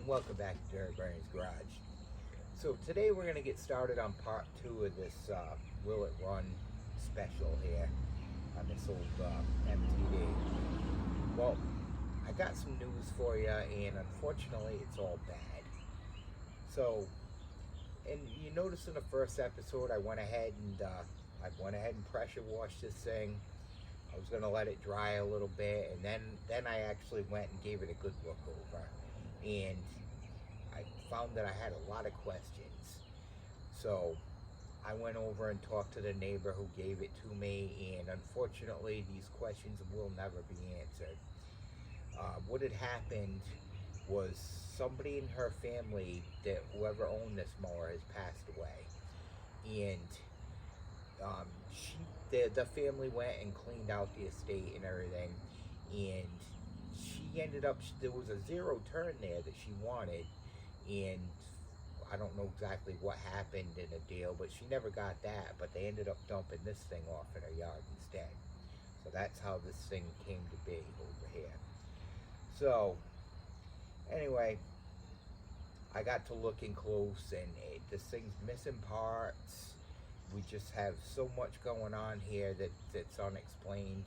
and welcome back to Derek Bernie's Garage. So today we're going to get started on part 2 of this Will It Run special here on this old MTD. Well, I got some news for you, and unfortunately it's all bad. So, and you noticed in the first episode I went ahead and pressure washed this thing. I was going to let it dry a little bit, and then I actually went and gave it a good look over. And I found that I had a lot of questions. So I went over and talked to the neighbor who gave it to me, and unfortunately these questions will never be answered. What had happened was somebody in her family, that whoever owned this mower, has passed away. And the family went and cleaned out the estate and everything, and she ended up, there was a zero turn there that she wanted, and I don't know exactly what happened in the deal, but she never got that. But they ended up dumping this thing off in her yard instead. So that's how this thing came to be over here. So anyway, I got to looking close, and this thing's missing parts. We just have so much going on here that's unexplained.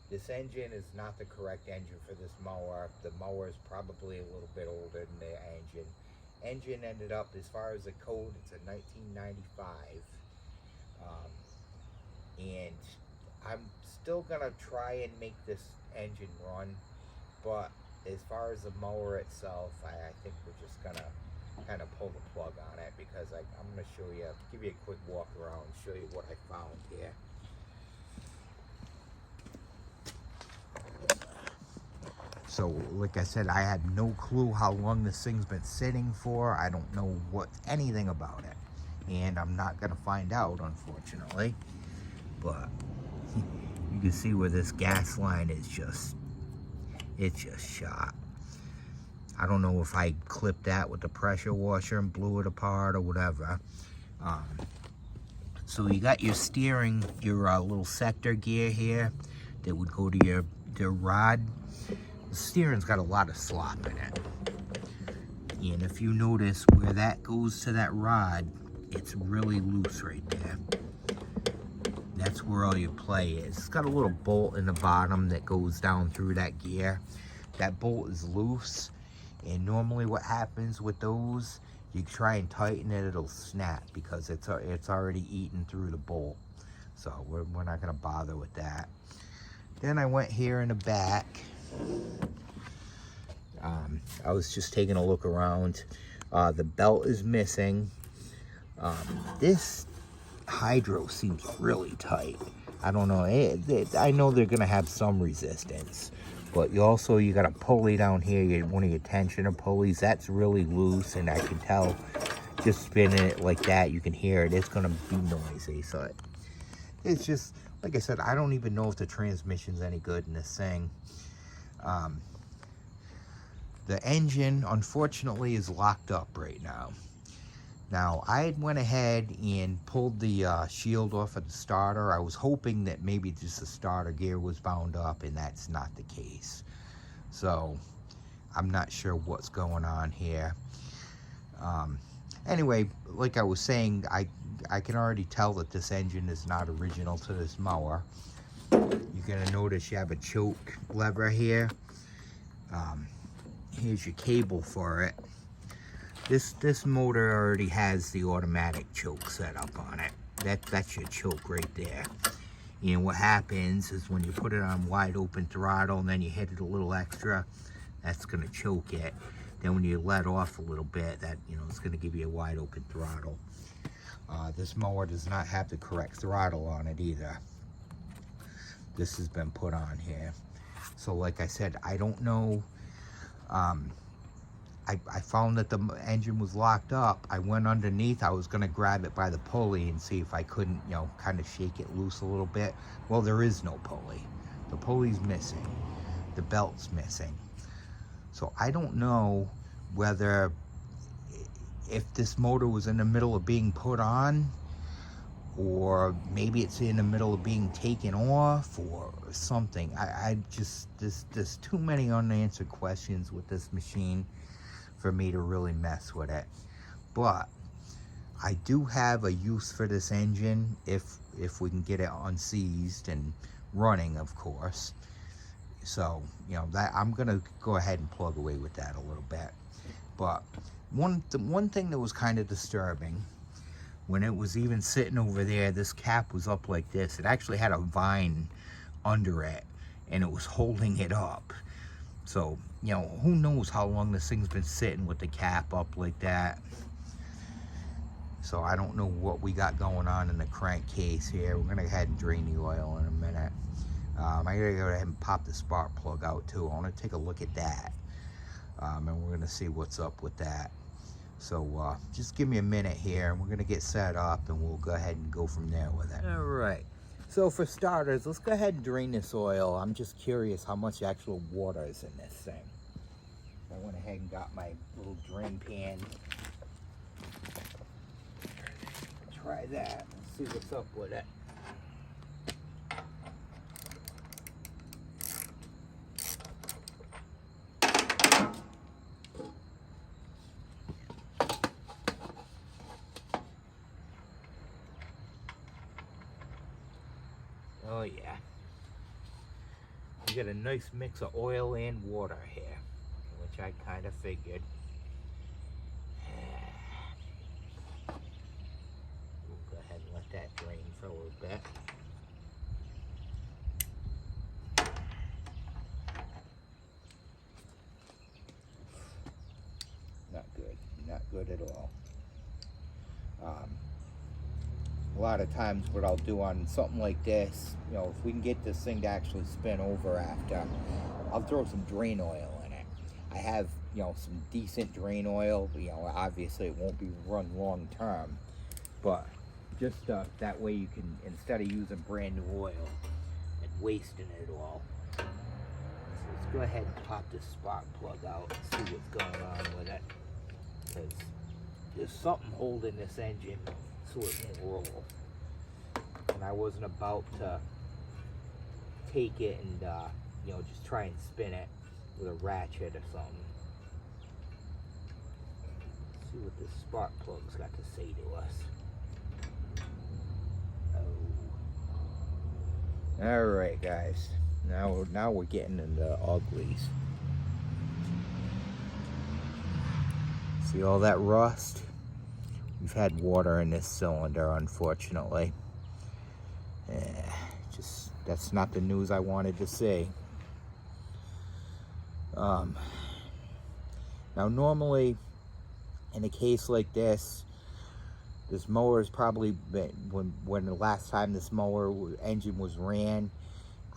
This engine is not the correct engine for this mower. The mower is probably a little bit older than the engine. Engine ended up, as far as the code, it's a 1995. And I'm still gonna try and make this engine run, but as far as the mower itself, I think we're just gonna kind of pull the plug on it, because I'm going to show you, give you a quick walk around, show you what I found here. So like I said, I had no clue how long this thing's been sitting for. I don't know anything about it, and I'm not going to find out, unfortunately. But you can see where this gas line is it's just shot. I don't know if I clipped that with the pressure washer and blew it apart or whatever. So you got your steering, your little sector gear here that would go to your rod. The steering's got a lot of slop in it. And if you notice where that goes to that rod, it's really loose right there. That's where all your play is. It's got a little bolt in the bottom that goes down through that gear. That bolt is loose. And normally what happens with those, you try and tighten it, it'll snap, because it's already eaten through the bolt. So we're not going to bother with that. Then I went here in the back. I was just taking a look around. The belt is missing. This hydro seems really tight. I don't know. I know they're going to have some resistance. But you got a pulley down here, one of your tensioner pulleys. That's really loose, and I can tell just spinning it like that, you can hear it. It's going to be noisy. So it's just, like I said, I don't even know if the transmission's any good in this thing. The engine, unfortunately, is locked up right now. Now, I went ahead and pulled the shield off of the starter. I was hoping that maybe just the starter gear was bound up, and that's not the case. So, I'm not sure what's going on here. Anyway, like I was saying, I can already tell that this engine is not original to this mower. You're going to notice you have a choke lever here. Here's your cable for it. This motor already has the automatic choke set up on it. That's your choke right there. And what happens is when you put it on wide open throttle and then you hit it a little extra, that's going to choke it. Then when you let off a little bit, it's going to give you a wide open throttle. This mower does not have the correct throttle on it either. This has been put on here. So like I said, I don't know. I found that the engine was locked up. I went underneath. I was going to grab it by the pulley and see if I couldn't, kind of shake it loose a little bit. Well, there is no pulley. The pulley's missing. The belt's missing. So I don't know whether, if this motor was in the middle of being put on, or maybe it's in the middle of being taken off or something. I just, there's too many unanswered questions with this machine. for me to really mess with it. But I do have a use for this engine if we can get it unseized and running, of course. So, you know, that I'm gonna go ahead and plug away with that a little bit. But one thing that was kind of disturbing, when it was even sitting over there, this cap was up like this. It actually had a vine under it, and it was holding it up. So, you know, who knows how long this thing's been sitting with the cap up like that. So I don't know what we got going on in the crankcase here. We're gonna go ahead and drain the oil in a minute. I gotta go ahead and pop the spark plug out too. I wanna take a look at that. And we're gonna see what's up with that. So just give me a minute here, and we're gonna get set up, and we'll go ahead and go from there with it. All right. So for starters, let's go ahead and drain this oil. I'm just curious how much actual water is in this thing. I went ahead and got my little drain pan. Try that and see what's up with it. Oh yeah, you got a nice mix of oil and water here, which I kind of figured. We'll go ahead and let that drain for a little bit. Not good, not good at all. A lot of times what I'll do on something like this, you know, if we can get this thing to actually spin over after, I'll throw some drain oil in it. I have, you know, some decent drain oil. You know, obviously it won't be run long term, but just that way you can, instead of using brand new oil and wasting it all. So let's go ahead and pop this spark plug out and see what's going on with it, because there's something holding this engine so it won't roll. And I wasn't about to take it and you know, just try and spin it with a ratchet or something. Let's see what this spark plug's got to say to us. Oh. Alright guys, now we're getting into uglies. See all that rust? We've had water in this cylinder, unfortunately. Just, that's not the news I wanted to see. Now normally, in a case like this mower has probably been, when the last time this mower engine was ran,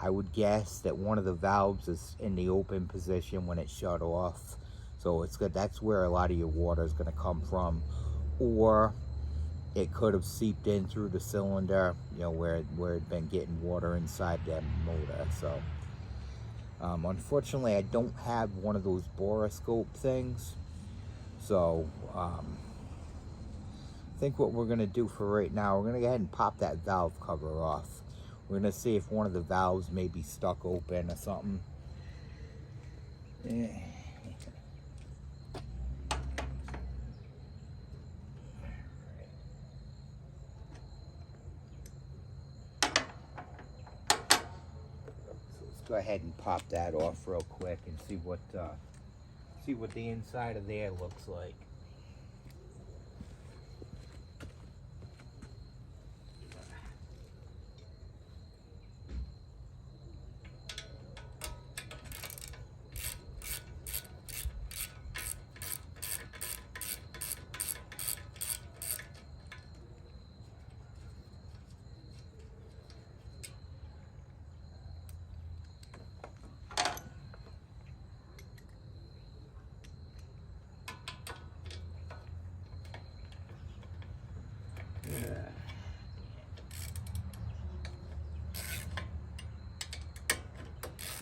I would guess that one of the valves is in the open position when it shut off. So it's good. That's where a lot of your water is going to come from. Or it could have seeped in through the cylinder, you know, where it'd been getting water inside that motor. So unfortunately I don't have one of those boroscope things. So I think what we're gonna do for right now, we're gonna go ahead and pop that valve cover off. We're gonna see if one of the valves may be stuck open or something. Go ahead and pop that off real quick and see what the inside of there looks like.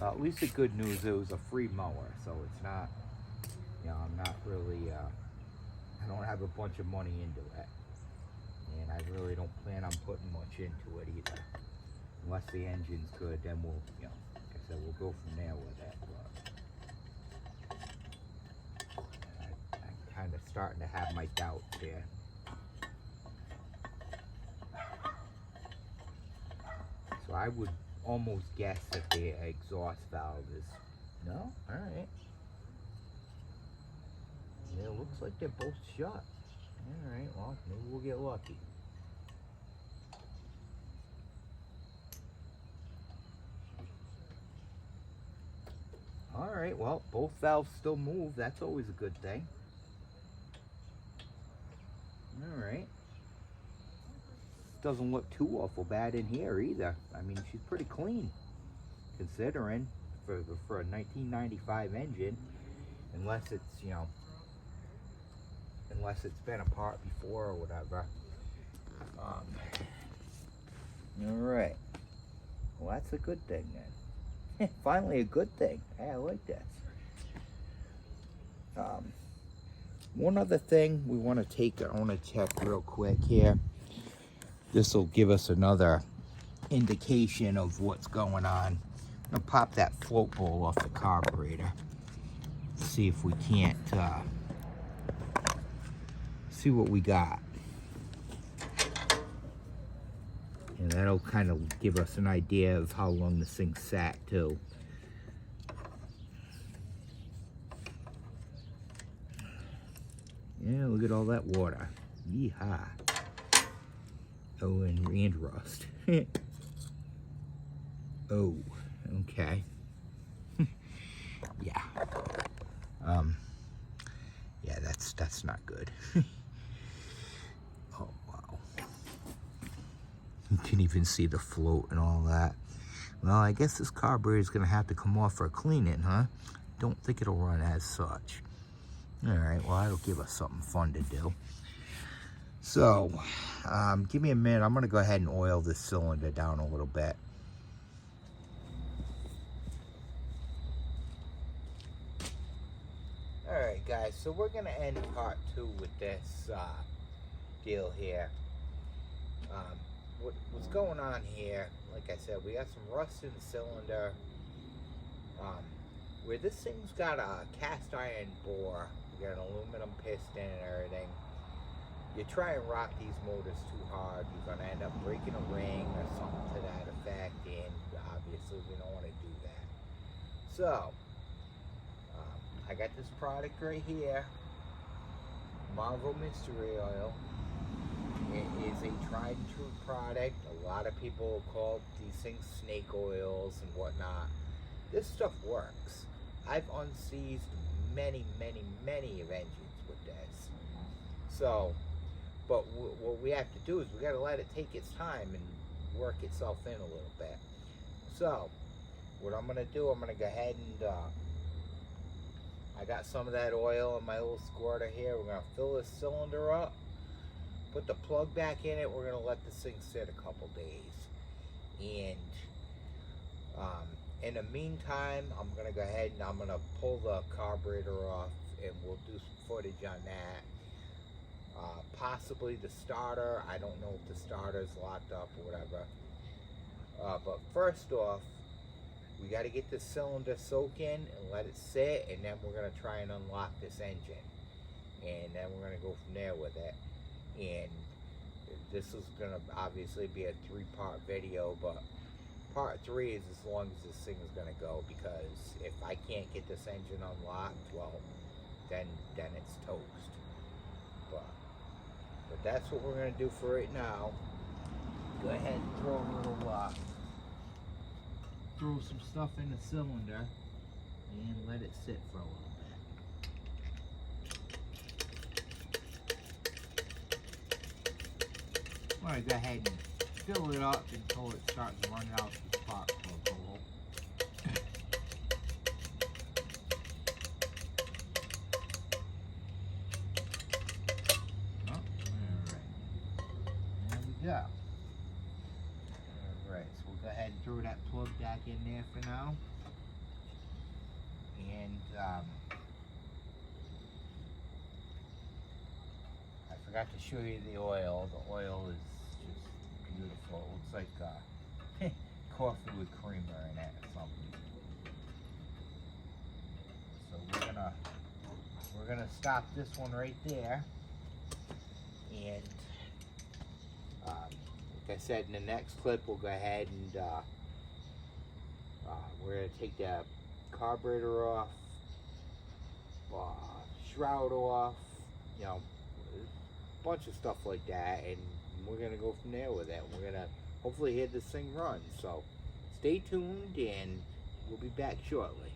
At least the good news, it was a free mower, so it's not, you know, I'm not really, I don't have a bunch of money into it, and I really don't plan on putting much into it either. Unless the engine's good, then we'll, you know, like I said, we'll go from there with it. But kind of starting to have my doubts here. So I would almost guess that the exhaust valve is, no? Alright. Yeah, it looks like they're both shut. Alright, well, maybe we'll get lucky. Alright, well, both valves still move. That's always a good thing. Alright. Doesn't look too awful bad in here either. I mean, she's pretty clean, considering for a 1995 engine, unless it's, you know, unless it's been apart before or whatever. Alright. Well, that's a good thing then. Finally a good thing. Hey, I like this. One other thing we want to take, I want to check real quick here. This will give us another indication of what's going on. I'm going to pop that float bowl off the carburetor. See if we can't, see what we got. And that'll kind of give us an idea of how long this thing sat too. Yeah, look at all that water. Yeehaw. Oh, and rust. Oh, okay. Yeah. Yeah, that's not good. Oh, wow. You can even see the float and all that. Well, I guess this carburetor is going to have to come off for a cleaning, huh? Don't think it'll run as such. Alright, well, that'll give us something fun to do. So, give me a minute. I'm going to go ahead and oil this cylinder down a little bit. Alright, guys, so we're going to end part 2 with this deal here. What's going on here, like I said, we got some rust in the cylinder. Where this thing's got a cast iron bore, we got an aluminum piston and everything. You try and rock these motors too hard, you're going to end up breaking a ring or something to that effect, and obviously we don't want to do that. So, I got this product right here, Marvel Mystery Oil. It is a tried and true product. A lot of people call these things snake oils and whatnot. This stuff works. I've unseized many of engines with this. So, but what we have to do is we got to let it take its time and work itself in a little bit. So, what I'm going to do, I'm going to go ahead and, I got some of that oil in my little squirter here. We're going to fill this cylinder up, put the plug back in it. We're going to let this thing sit a couple days. And, in the meantime, I'm going to go ahead and I'm going to pull the carburetor off and we'll do some footage on that. Possibly the starter. I don't know if the starter's locked up or whatever. But first off, we got to get this cylinder soak in and let it sit, and then we're going to try and unlock this engine. And then we're going to go from there with it. And this is going to obviously be a 3-part video, but part 3 is as long as this thing is going to go, because if I can't get this engine unlocked, well, then it's toast. But that's what we're going to do for right now. Go ahead and throw a little, throw some stuff in the cylinder and let it sit for a little bit. I'm going to go ahead and fill it up until it starts running out the spark plug hole. Yeah. Alright, so we'll go ahead and throw that plug back in there for now. And I forgot to show you the oil. The oil is just beautiful. It looks like coffee with creamer in it or something. So we're gonna stop this one right there. And like I said, in the next clip, we'll go ahead and we're gonna take the carburetor off, shroud off, you know, a bunch of stuff like that, and we're gonna go from there with it. We're gonna hopefully hear this thing run. So stay tuned, and we'll be back shortly.